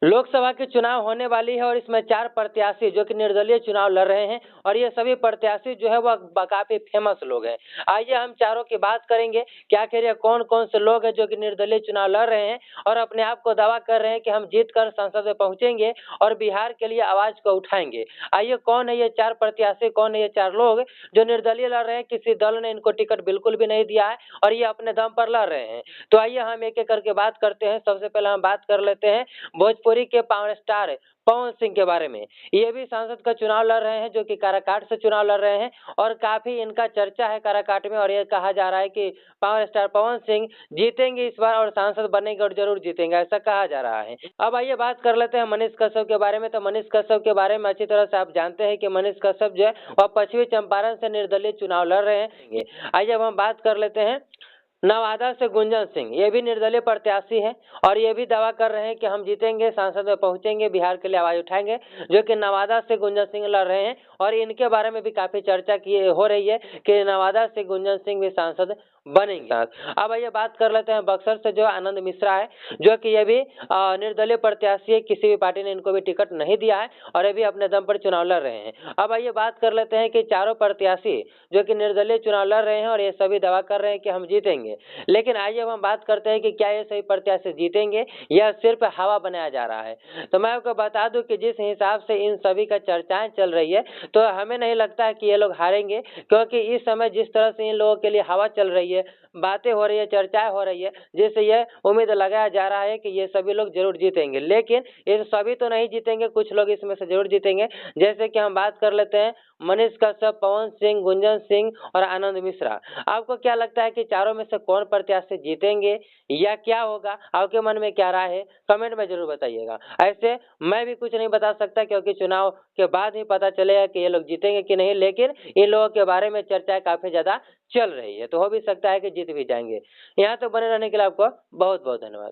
लोकसभा के चुनाव होने वाली है और इसमें 4 प्रत्याशी जो कि निर्दलीय चुनाव लड़ रहे हैं और ये सभी प्रत्याशी जो है वह काफ़ी फेमस लोग हैं। आइए हम चारों की बात करेंगे कि आखिर ये कौन-कौन से लोग हैं जो कि निर्दलीय चुनाव लड़ रहे हैं और अपने आप को दावा कर रहे हैं कि हम जीत कर संसद में पहुँचेंगे और बिहार के लिए आवाज़ को उठाएँगे। आइए कौन है ये 4 प्रत्याशी, कौन है ये 4 लोग जो निर्दलीय लड़ रहे हैं, किसी दल ने इनको टिकट बिल्कुल भी नहीं दिया है और ये अपने दम पर लड़ रहे हैं। तो आइए हम एक-एक करके बात करते हैं। सबसे पहले हम बात कर लेते हैं भोजपुरी के पावर स्टार पवन सिंह के बारे में। ये भी सांसद का चुनाव लड़ रहे हैं जो कि काराकाट से चुनाव लड़ रहे हैं और काफ़ी इनका चर्चा है काराकाट में और ये कहा जा रहा है कि पावर स्टार पवन सिंह जीतेंगे इस बार और सांसद बनेंगे और ज़रूर जीतेंगे, ऐसा कहा जा रहा है। अब आइए बात कर लेते हैं मनीष कश्यप के बारे में। तो मनीष कश्यप के बारे में अच्छी तरह से आप जानते हैं कि मनीष कश्यप जो है वह पश्चिमी चंपारण से निर्दलीय चुनाव लड़ रहे हैं। आइए अब हम बात कर लेते हैं नवादा से गुंजन सिंह, ये भी निर्दलीय प्रत्याशी हैं और ये भी दावा कर रहे हैं कि हम जीतेंगे, संसद में पहुंचेंगे, बिहार के लिए आवाज़ उठाएंगे, जो कि नवादा से गुंजन सिंह लड़ रहे हैं और इनके बारे में भी काफ़ी चर्चा की हो रही है कि नवादा से गुंजन सिंह भी सांसद बनेंगे। अब आइए बात कर लेते हैं बक्सर से जो आनंद मिश्रा है, जो कि ये भी निर्दलीय प्रत्याशी है, किसी भी पार्टी ने इनको भी टिकट नहीं दिया है और ये भी अपने दम पर चुनाव लड़ रहे हैं। अब आइए बात कर लेते हैं कि चारों प्रत्याशी जो कि निर्दलीय चुनाव लड़ रहे हैं और ये सभी दावा कर रहे हैं कि हम जीतेंगे। लेकिन आइए अब हम बात करते हैं कि क्या ये सभी प्रत्याशी जीतेंगे या सिर्फ हवा बनाया जा रहा है। तो मैं आपको बता दूं कि जिस हिसाब से इन सभी का चर्चाएं चल रही है तो हमें नहीं लगता है कि ये लोग हारेंगे, क्योंकि इस समय जिस तरह से इन लोगों के लिए हवा चल रही है, बातें हो रही है, चर्चाएं हो रही है, जिससे ये उम्मीद लगाया जा रहा है कि ये सभी लोग जरूर जीतेंगे। लेकिन ये सभी तो नहीं जीतेंगे, कुछ लोग इसमें से जरूर जीतेंगे। जैसे कि हम बात कर लेते हैं मनीष कश्यप, पवन सिंह, गुंजन सिंह और आनंद मिश्रा। आपको क्या लगता है कि चारों में से कौन प्रत्याशी जीतेंगे या क्या होगा? आपके मन में क्या राय है? कमेंट में जरूर बताइएगा। ऐसे मैं भी कुछ नहीं बता सकता क्योंकि चुनाव के बाद ही पता चलेगा कि ये लोग जीतेंगे कि नहीं, लेकिन इन लोगों के बारे में चर्चा काफी ज्यादा चल रही है, तो हो भी सकता है कि जीत भी जाएंगे। यहाँ तो बने रहने के लिए आपको बहुत बहुत धन्यवाद।